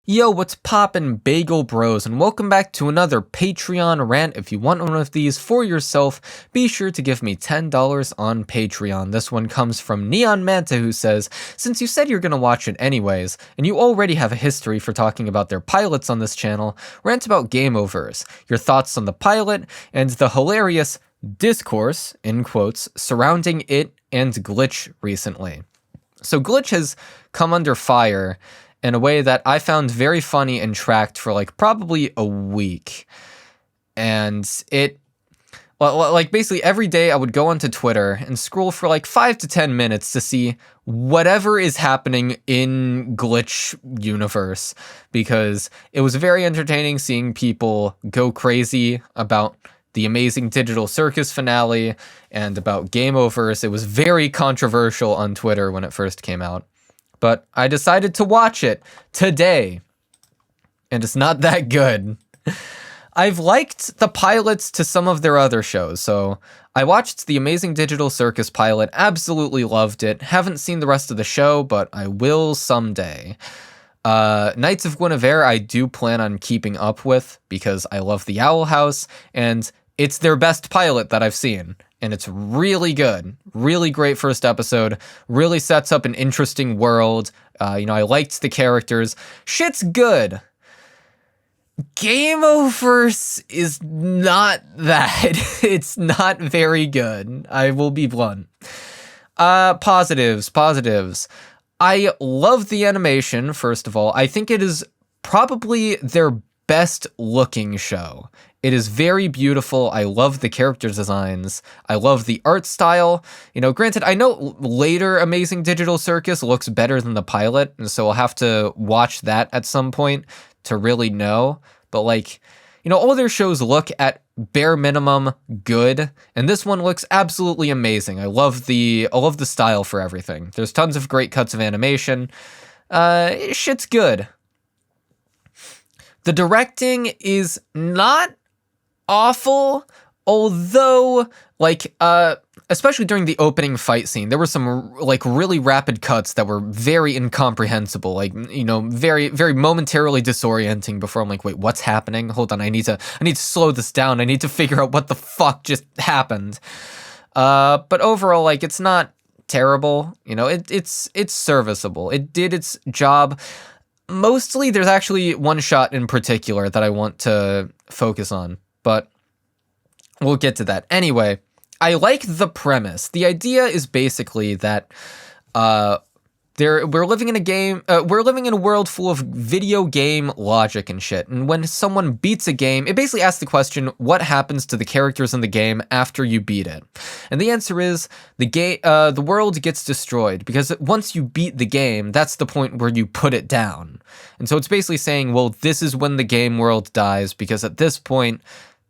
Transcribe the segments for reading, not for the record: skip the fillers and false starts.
Yo, what's poppin', Bagel Bros, and welcome back to another Patreon rant. If you want one of these for yourself, be sure to give me $10 on Patreon. This one comes from Neon Manta, who says, since you said you're gonna watch it anyways, and you already have a history for talking about their pilots on this channel, rant about Gameoverse, your thoughts on the pilot, and the hilarious discourse, in quotes, surrounding it and Glitch recently. So Glitch has come under fire in a way that I found very funny and tracked for like probably a week. And like basically every day I would go onto Twitter and scroll for like 5 to 10 minutes to see whatever is happening in Glitch universe, because it was very entertaining seeing people go crazy about the Amazing Digital Circus finale and about Gameoverse. It was very controversial on Twitter when it first came out. But I decided to watch it today, and it's not that good. I've liked the pilots to some of their other shows, so I watched the Amazing Digital Circus pilot, absolutely loved it. Haven't seen the rest of the show, but I will someday. Knights of Guinevere I do plan on keeping up with, because I love the Owl House, and it's their best pilot that I've seen. And it's really good. Really great first episode. Really sets up an interesting world. I liked the characters. Shit's good. Gameoverse is not that. It's not very good. I will be blunt. Positives. I love the animation, first of all. I think it is probably their best looking show. It is very beautiful. I love the character designs. I love the art style. Granted, I know later Amazing Digital Circus looks better than the pilot, and so I'll have to watch that at some point to really know. But all their shows look at bare minimum good, and this one looks absolutely amazing. I love the style for everything. There's tons of great cuts of animation. Shit's good. The directing is not awful, although especially during the opening fight scene, there were some really rapid cuts that were very incomprehensible, very very momentarily disorienting before I'm like, wait, what's happening? Hold on, I need to slow this down. I need to figure out what the fuck just happened. But overall, it's not terrible. It's serviceable. It did its job. Mostly, there's actually one shot in particular that I want to focus on, but we'll get to that. Anyway, I like the premise. The idea is basically that we're living in a game. We're living in a world full of video game logic and shit. And when someone beats a game, it basically asks the question, what happens to the characters in the game after you beat it? And the answer is the world gets destroyed, because once you beat the game, that's the point where you put it down. And so it's basically saying, well, this is when the game world dies, because at this point,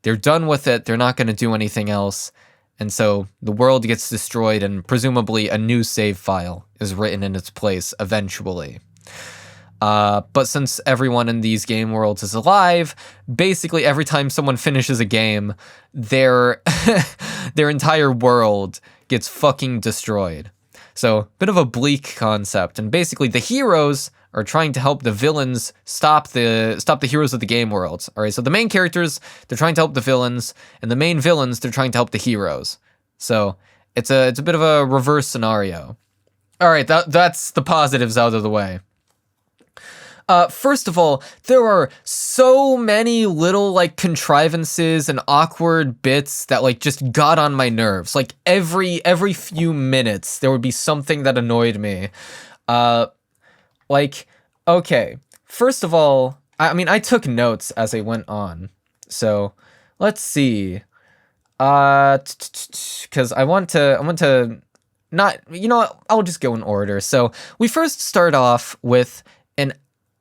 they're done with it. They're not going to do anything else. And so the world gets destroyed, and presumably a new save file is written in its place eventually. But since everyone in these game worlds is alive, basically every time someone finishes a game, their entire world gets fucking destroyed. So, bit of a bleak concept. And basically the heroes are trying to help the villains stop the heroes of the game world. All right, so the main characters, they're trying to help the villains, and the main villains, they're trying to help the heroes. So it's a bit of a reverse scenario. All right, that's the positives out of the way. First of all, there are so many little contrivances and awkward bits that just got on my nerves. Every few minutes there would be something that annoyed me. Okay, first of all, I took notes as I went on. So, let's see. Because I want to not, I'll just go in order. So, we first start off with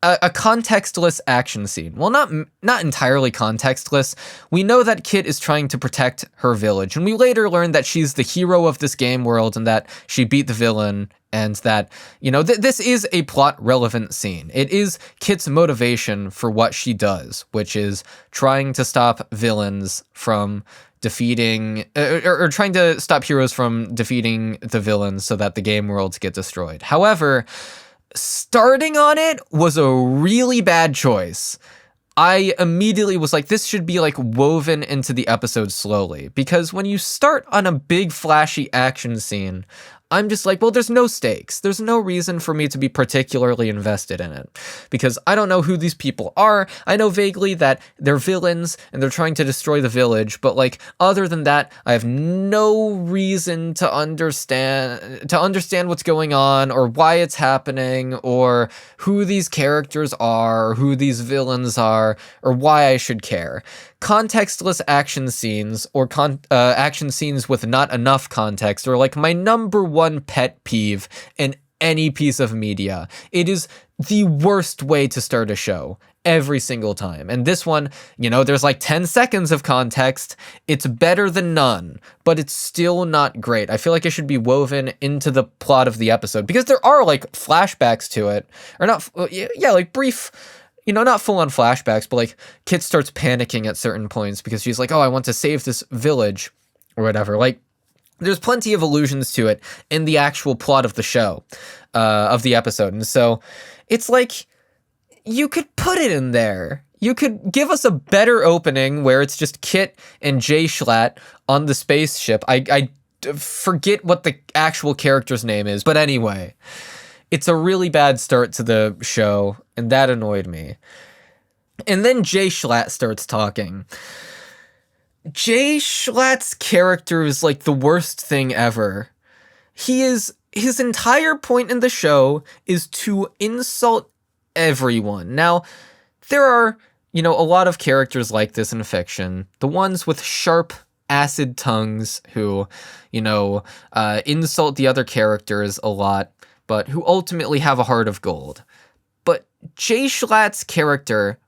a contextless action scene. Well, not entirely contextless. We know that Kit is trying to protect her village, and we later learn that she's the hero of this game world and that she beat the villain, and that, this is a plot-relevant scene. It is Kit's motivation for what she does, which is trying to stop villains from defeating, or trying to stop heroes from defeating the villains so that the game worlds get destroyed. However, starting on it was a really bad choice. I immediately was like, this should be like woven into the episode slowly, because when you start on a big flashy action scene, I'm just like, well, there's no stakes. There's no reason for me to be particularly invested in it, because I don't know who these people are. I know vaguely that they're villains and they're trying to destroy the village, but like, other than that, I have no reason to understand what's going on or why it's happening or who these characters are, or who these villains are, or why I should care. Contextless action scenes or action scenes with not enough context are like my number one pet peeve in any piece of media. It is the worst way to start a show every single time. And this one, there's like 10 seconds of context. It's better than none, but it's still not great. I feel like it should be woven into the plot of the episode, because there are like flashbacks to it, or not, like brief, not full-on flashbacks, but like Kit starts panicking at certain points because she's like, oh, I want to save this village or whatever. Like, there's plenty of allusions to it in the actual plot of the show, of the episode. And so it's like, you could put it in there. You could give us a better opening where it's just Kit and Jay Schlatt on the spaceship. I forget what the actual character's name is, but anyway, it's a really bad start to the show, and that annoyed me. And then Jay Schlatt starts talking. Jay Schlatt's character is like the worst thing ever. His entire point in the show is to insult everyone. Now, there are, a lot of characters like this in fiction. The ones with sharp, acid tongues who, insult the other characters a lot, but who ultimately have a heart of gold. But Jay Schlatt's character,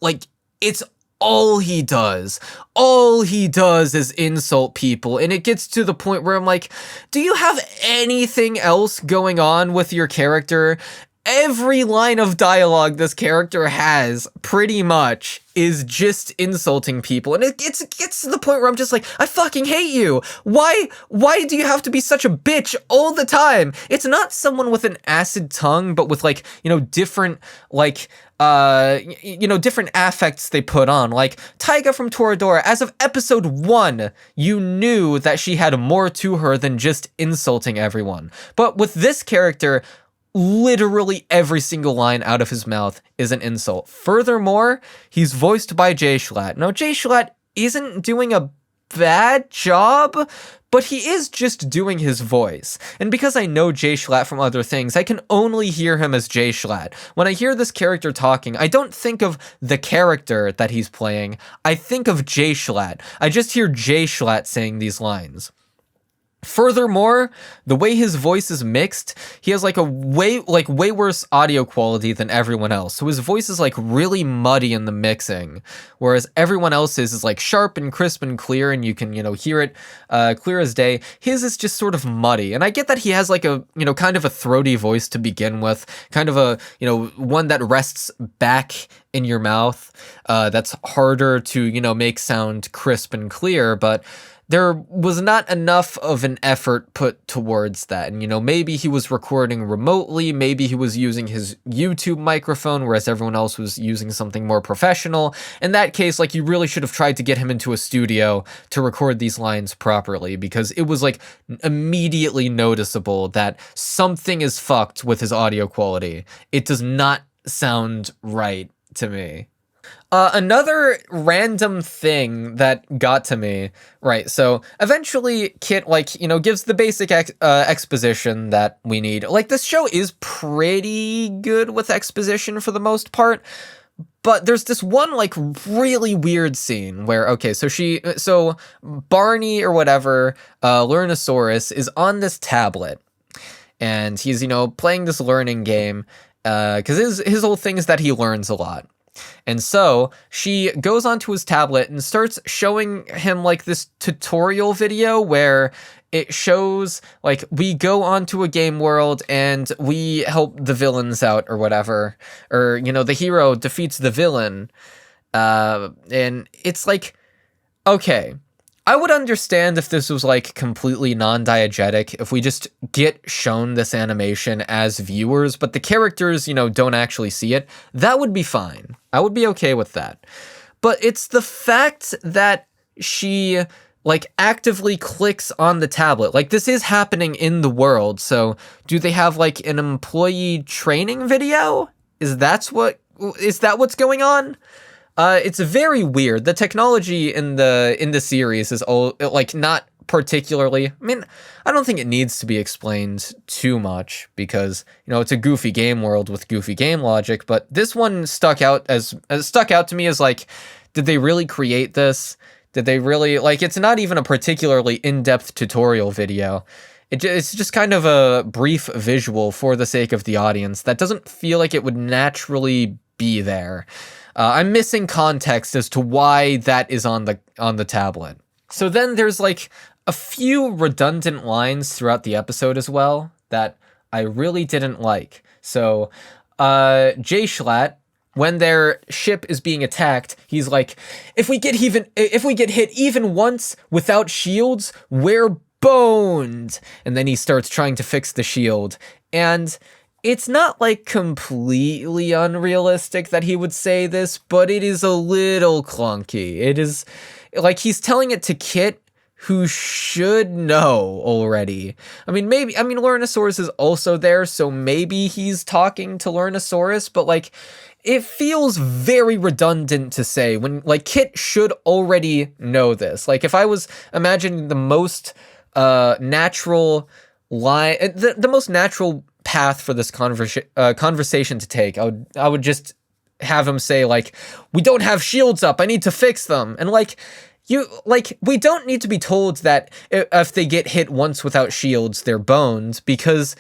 like, it's all he does. All he does is insult people, and it gets to the point where I'm like, do you have anything else going on with your character? Every line of dialogue this character has, pretty much, is just insulting people. And it gets to the point where I'm just like, I fucking hate you. Why do you have to be such a bitch all the time? It's not someone with an acid tongue, but with like, different, like, different affects they put on. Like, Taiga from Toradora, as of episode 1, you knew that she had more to her than just insulting everyone. But with this character, literally every single line out of his mouth is an insult. Furthermore, he's voiced by Jay Schlatt. Now, Jay Schlatt isn't doing a bad job, but he is just doing his voice. And because I know Jay Schlatt from other things, I can only hear him as Jay Schlatt. When I hear this character talking, I don't think of the character that he's playing. I think of Jay Schlatt. I just hear Jay Schlatt saying these lines. Furthermore, the way his voice is mixed, he has like a way worse audio quality than everyone else. So his voice is like really muddy in the mixing, whereas everyone else's is like sharp and crisp and clear, and you can, hear it clear as day. His is just sort of muddy. And I get that he has like a, kind of a throaty voice to begin with, kind of a, one that rests back in your mouth, that's harder to, make sound crisp and clear, but there was not enough of an effort put towards that. And, maybe he was recording remotely, maybe he was using his YouTube microphone, whereas everyone else was using something more professional. In that case, like, you really should have tried to get him into a studio to record these lines properly, because it was, like, immediately noticeable that something is fucked with his audio quality. It does not sound right to me. Another random thing that got to me, right, so eventually Kit, gives the basic exposition that we need. Like, this show is pretty good with exposition for the most part, but there's this one, really weird scene where, okay, so Barney or whatever, Learnosaurus, is on this tablet, and he's, playing this learning game, because his whole thing is that he learns a lot. And so she goes onto his tablet and starts showing him this tutorial video where it shows we go onto a game world and we help the villains out or whatever, or the hero defeats the villain, and it's okay, I would understand if this was like completely non-diegetic, if we just get shown this animation as viewers, but the characters, don't actually see it. That would be fine. I would be okay with that. But it's the fact that she like actively clicks on the tablet. Like this is happening in the world. So do they have like an employee training video? Is that what's going on? It's very weird. The technology in the series is all like not particularly. I mean, I don't think it needs to be explained too much because it's a goofy game world with goofy game logic. But this one stuck out to me as like, did they really create this? Did they really like? It's not even a particularly in-depth tutorial video. It's just kind of a brief visual for the sake of the audience that doesn't feel like it would naturally be there. I'm missing context as to why that is on the tablet. So then there's like a few redundant lines throughout the episode as well that I really didn't like. So Jay Schlatt, when their ship is being attacked, he's like, if we get hit even once without shields, we're boned. And then he starts trying to fix the shield. And it's not like completely unrealistic that he would say this, but it is a little clunky. It is like he's telling it to Kit, who should know already. Maybe Lurnosaurus is also there, so maybe he's talking to Lurnosaurus, but like it feels very redundant to say when like Kit should already know this. Like if I was imagining the most natural line, the most natural path for this conversation to take, I would just have him say like, we don't have shields up, I need to fix them. And like we don't need to be told that if they get hit once without shields, they're boned, because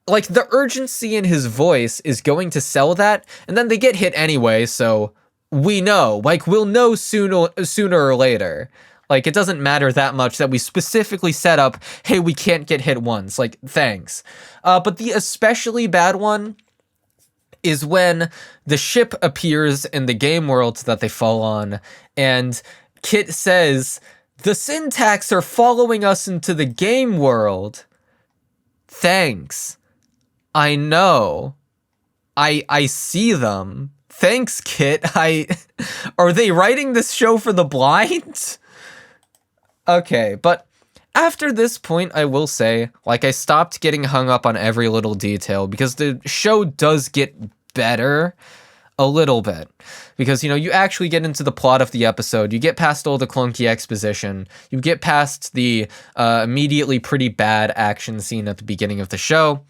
like the urgency in his voice is going to sell that, and then they get hit anyway, so we know, like we'll know sooner or later. Like, it doesn't matter that much that we specifically set up, hey, we can't get hit once. Like, thanks. But the especially bad one is when the ship appears in the game world that they fall on, and Kit says, the syntax are following us into the game world. Thanks. I know. I see them. Thanks, Kit. Are they writing this show for the blind? Okay, but after this point, I will say, like, I stopped getting hung up on every little detail because the show does get better a little bit. Because, you actually get into the plot of the episode, you get past all the clunky exposition, you get past the immediately pretty bad action scene at the beginning of the show,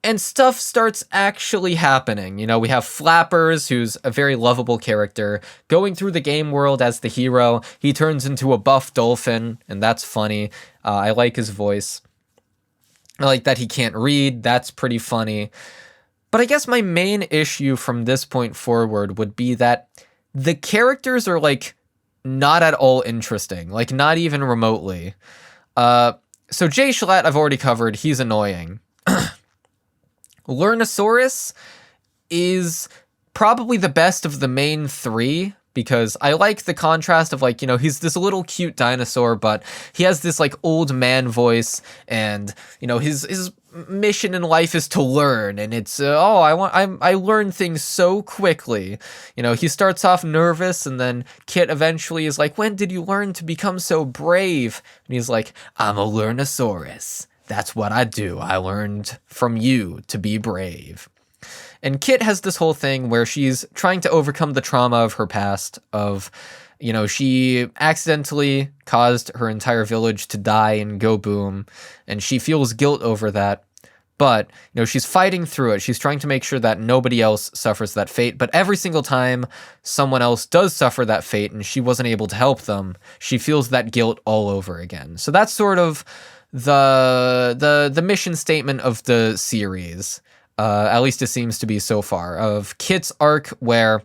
and stuff starts actually happening. We have Flappers, who's a very lovable character, going through the game world as the hero. He turns into a buff dolphin, and that's funny. I like his voice. I like that he can't read. That's pretty funny. But I guess my main issue from this point forward would be that the characters are, like, not at all interesting. Like, not even remotely. So Jay Schlatt, I've already covered. He's annoying. Lurnosaurus is probably the best of the main three, because I like the contrast of, like, he's this little cute dinosaur, but he has this, like, old man voice, and, his mission in life is to learn, and it's, I learn things so quickly. He starts off nervous, and then Kit eventually is like, when did you learn to become so brave? And he's like, I'm a Lurnosaurus. That's what I do. I learned from you to be brave. And Kit has this whole thing where she's trying to overcome the trauma of her past of, she accidentally caused her entire village to die and go boom, and she feels guilt over that. But, she's fighting through it. She's trying to make sure that nobody else suffers that fate. But every single time someone else does suffer that fate and she wasn't able to help them, she feels that guilt all over again. So that's sort of the mission statement of the series, at least it seems to be so far, of Kit's arc where,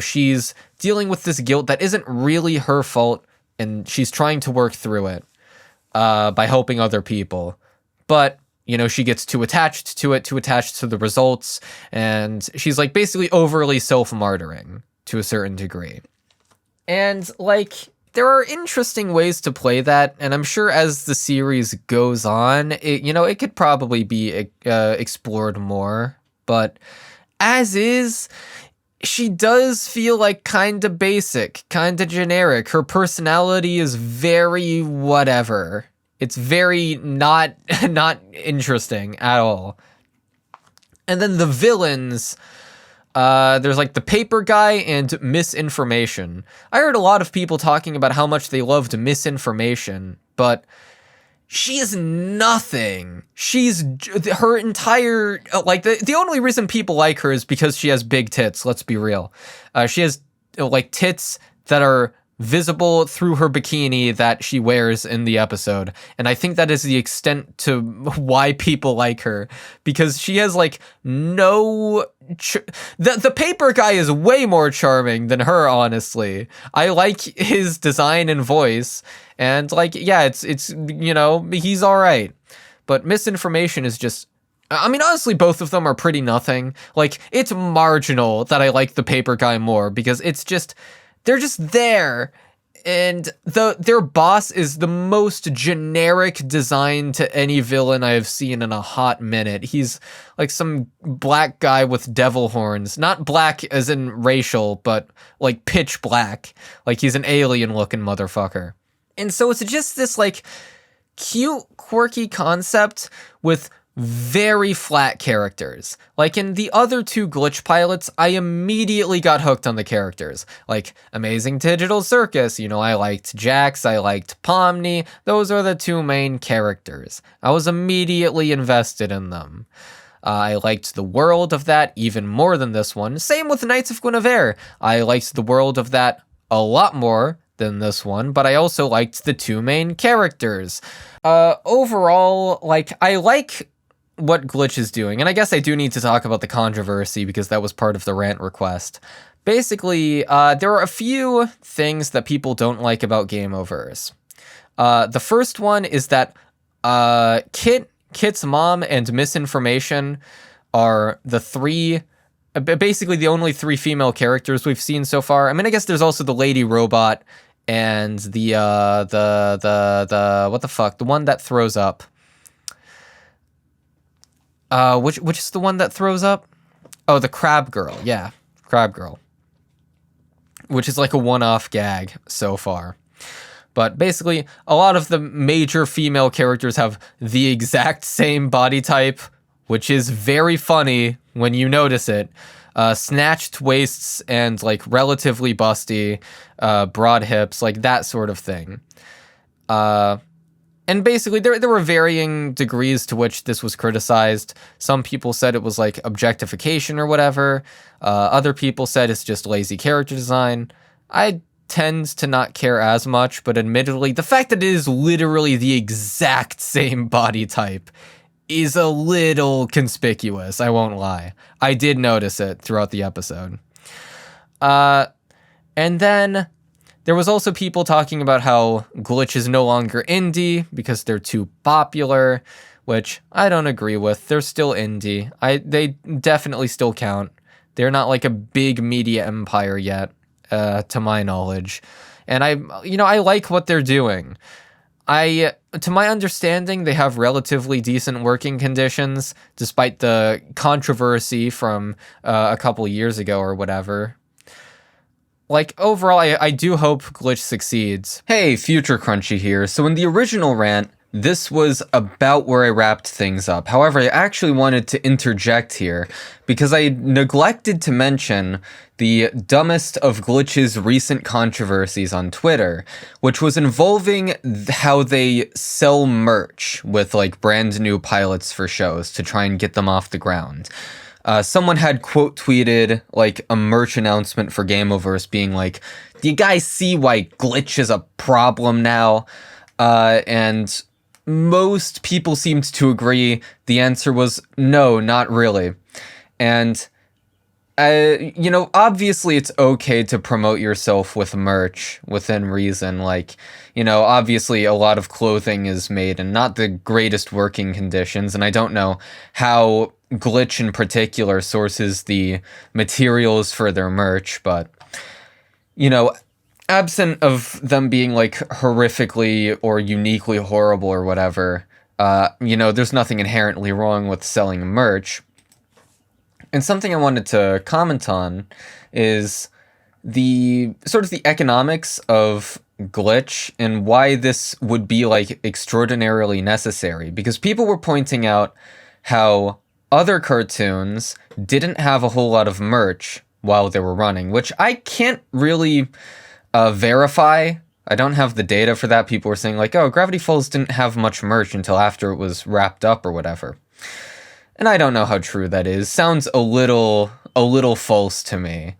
she's dealing with this guilt that isn't really her fault, and she's trying to work through it by helping other people. But, she gets too attached to it, too attached to the results, and she's, like, basically overly self-martyring to a certain degree. And, like, there are interesting ways to play that, and I'm sure as the series goes on, it could probably be explored more. But as is, she does feel like kinda basic, kinda generic. Her personality is very whatever. It's very not not interesting at all. And then the villains, there's like the paper guy and misinformation. I heard a lot of people talking about how much they loved misinformation, but she is nothing. Her entire, like, the only reason people like her is because she has big tits, let's be real. She has, like, tits that are visible through her bikini that she wears in the episode. And I think that is the extent to why people like her, because she has like no the paper guy is way more charming than her, honestly. I like his design and voice, and like, yeah, it's he's all right. But misinformation is just, I mean, honestly, both of them are pretty nothing. Like, it's marginal that I like the paper guy more, because they're just there, and their boss is the most generic design to any villain I have seen in a hot minute. He's like some black guy with devil horns. Not black as in racial, but like pitch black. Like he's an alien-looking motherfucker. And so it's just this like cute, quirky concept with very flat characters. Like in the other two glitch pilots, I immediately got hooked on the characters. Like Amazing Digital Circus, I liked Jax, I liked Pomni. Those are the two main characters. I was immediately invested in them. I liked the world of that even more than this one. Same with Knights of Guinevere. I liked the world of that a lot more than this one, but I also liked the two main characters. Overall, like, I like what Glitch is doing, and I guess I do need to talk about the controversy because that was part of the rant request. Basically, there are a few things that people don't like about Gameoverse. The first one is that Kit's mom and misinformation are basically the only three female characters we've seen so far. I mean, I guess there's also the lady robot and the what the fuck, the one that throws up. Which is the one that throws up? Oh, the crab girl. Yeah, crab girl. Which is like a one-off gag so far. But basically, a lot of the major female characters have the exact same body type, which is very funny when you notice it. Snatched waists and like relatively busty, broad hips, like that sort of thing. And basically, there were varying degrees to which this was criticized. Some people said it was like objectification or whatever. Other people said it's just lazy character design. I tend to not care as much, but admittedly, the fact that it is literally the exact same body type is a little conspicuous, I won't lie. I did notice it throughout the episode. And then there was also people talking about how Glitch is no longer indie because they're too popular, which I don't agree with. They're still indie. They definitely still count. They're not like a big media empire yet, to my knowledge. And I like what they're doing. To my understanding, they have relatively decent working conditions, despite the controversy from a couple years ago or whatever. Like, overall, I do hope Glitch succeeds. Hey, Future Crunchy here. So in the original rant, this was about where I wrapped things up. However, I actually wanted to interject here because I neglected to mention the dumbest of Glitch's recent controversies on Twitter, which was involving how they sell merch with like brand new pilots for shows to try and get them off the ground. Someone had quote tweeted like a merch announcement for Gameoverse being like, "Do you guys see why Glitch is a problem now?" And most people seemed to agree. The answer was no, not really. And obviously it's okay to promote yourself with merch within reason. Like, obviously a lot of clothing is made in not the greatest working conditions, and I don't know how Glitch in particular sources the materials for their merch, but absent of them being like horrifically or uniquely horrible or whatever, there's nothing inherently wrong with selling merch. And something I wanted to comment on is the sort of the economics of glitch and why this would be like extraordinarily necessary, because people were pointing out how other cartoons didn't have a whole lot of merch while they were running, which I can't really verify. I don't have the data for that. People were saying like, oh, Gravity Falls didn't have much merch until after it was wrapped up or whatever. And I don't know how true that is. Sounds a little false to me,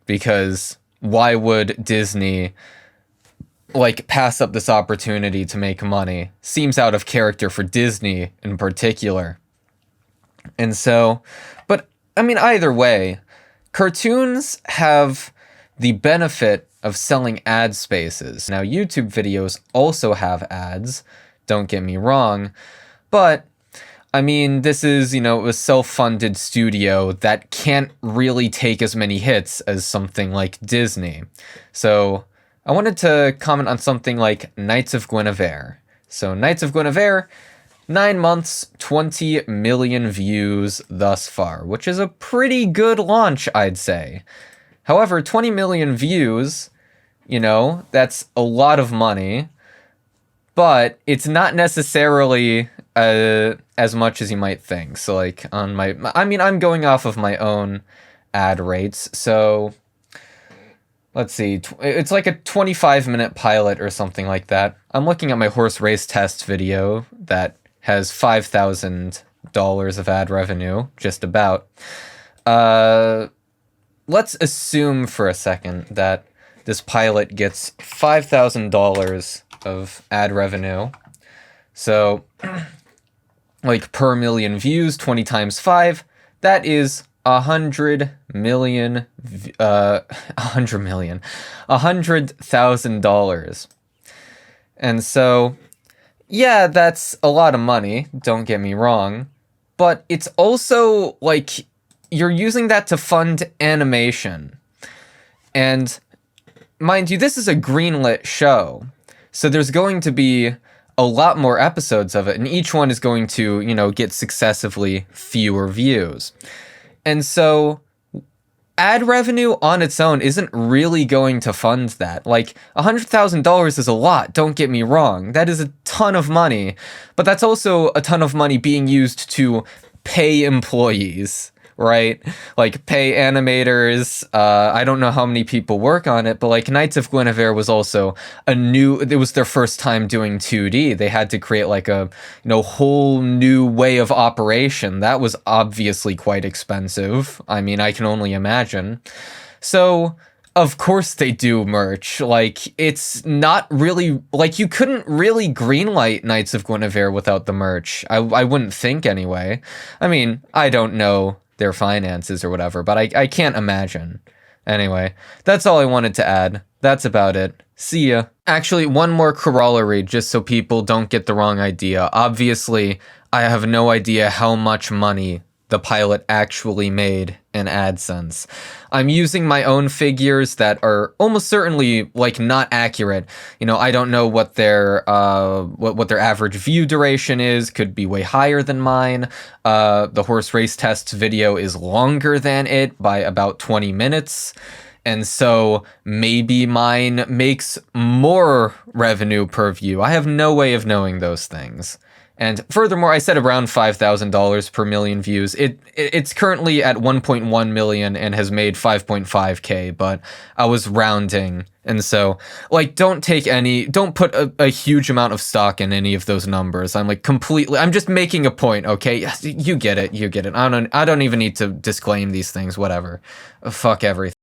because why would Disney like pass up this opportunity to make money? Seems out of character for Disney in particular. And so, but I mean, either way, cartoons have the benefit of selling ad spaces. Now, YouTube videos also have ads, don't get me wrong, but I mean, this is, a self-funded studio that can't really take as many hits as something like Disney. So I wanted to comment on something like Knights of Guinevere. So Knights of Guinevere, 9 months, 20 million views thus far, which is a pretty good launch, I'd say. However, 20 million views, that's a lot of money, but it's not necessarily as much as you might think. So like I'm going off of my own ad rates. So let's see, it's like a 25-minute pilot or something like that. I'm looking at my horse race test video that has $5,000 of ad revenue, just about. Let's assume for a second that this pilot gets $5,000 of ad revenue. So, like per million views, 20 times 5, that is $100,000. And so, yeah, that's a lot of money, don't get me wrong, but it's also like you're using that to fund animation. And mind you, this is a greenlit show, so there's going to be a lot more episodes of it, and each one is going to, get successively fewer views. And so ad revenue on its own isn't really going to fund that. Like, $100,000 is a lot, don't get me wrong. That is a ton of money, but that's also a ton of money being used to pay employees, right? Like, pay animators. I don't know how many people work on it, but like Knights of Guinevere was also it was their first time doing 2D. They had to create like a, whole new way of operation. That was obviously quite expensive. I mean, I can only imagine. So, of course they do merch. Like, it's not really, like, you couldn't really greenlight Knights of Guinevere without the merch. I wouldn't think anyway. I mean, I don't know their finances or whatever, but I can't imagine. Anyway, that's all I wanted to add. That's about it. See ya. Actually, one more corollary, just so people don't get the wrong idea. Obviously, I have no idea how much money the pilot actually made in AdSense. I'm using my own figures that are almost certainly like not accurate. I don't know what their what their average view duration is. Could be way higher than mine. The horse race tests video is longer than it by about 20 minutes. And so maybe mine makes more revenue per view. I have no way of knowing those things. And furthermore, I said around $5,000 per million views. It's currently at 1.1 million and has made 5.5K, but I was rounding. And so, like, don't put a huge amount of stock in any of those numbers. I'm just making a point, okay? Yes, you get it. I don't even need to disclaim these things, whatever. Fuck everything.